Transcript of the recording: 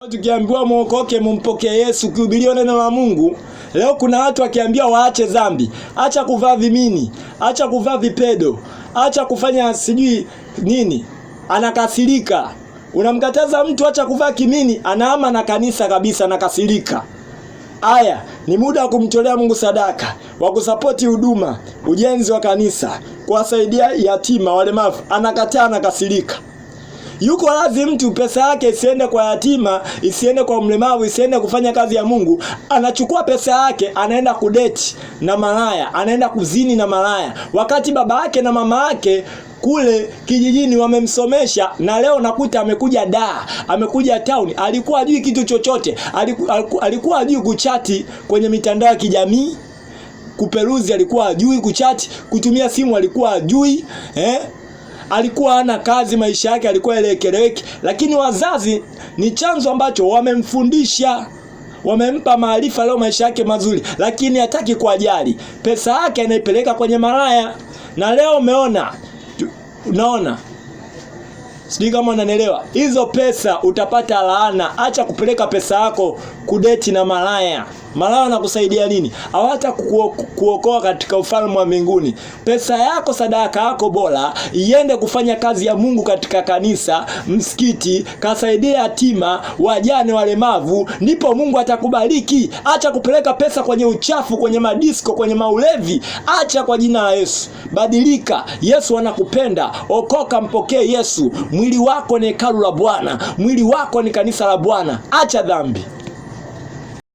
Tukiambiwa muokoke mumpokee Yesu, kuhubiria neno la Mungu. Leo kuna watu wakiambia waache dhambi, acha kuvaa vimini, acha kuvaa vipedo, acha kufanya sijui nini, anakasirika. Unamkataza mtu acha kuvaa kimini, anaama na kanisa kabisa, anakasirika. Aya, ni muda wa kumtolea Mungu sadaka, wa kusapoti huduma, ujenzi wa kanisa, kuwasaidia yatima, walemavu, anakataa, anakasirika. Yuko wazi mtu pesa yake isiende kwa yatima, isiende kwa mlemavu, isiende kufanya kazi ya Mungu. Anachukua pesa yake, anaenda kudeti na malaya, anaenda kuzini na malaya. Wakati baba yake na mama yake kule kijijini wamemsomesha, na leo nakuta amekuja amekuja town, alikuwa hajui kitu chochote. Alikuwa hajui kuchati kwenye mitandao ya kijamii, kuperuzi alikuwa hajui kuchati, kutumia simu alikuwa hajui, alikuwa hana kazi, maisha yake alikuwa elekeleweki. Lakini wazazi ni chanzo ambacho wamemfundisha, wamempa maarifa, leo maisha yake mazuri, lakini hataki kuajali. Pesa yake anaipeleka kwenye malaya. Na leo unaona, sijui kama unanielewa, hizo pesa utapata laana. Acha kupeleka pesa yako kudeti na malaya. Malaya nakusaidia nini? Hawata kuokoa katika ufalme wa mbinguni. Pesa yako, sadaka yako bora iende kufanya kazi ya Mungu katika kanisa, msikiti, kasaidia yatima, wajane, walemavu, ndipo Mungu atakubariki. Acha kupeleka pesa kwenye uchafu, kwenye madisko, kwenye maulevi. Acha kwa jina la Yesu. Badilika. Yesu anakupenda. Okoka, mpokee Yesu. Mwili wako ni hekalu la Bwana. Mwili wako ni kanisa la Bwana. Acha dhambi.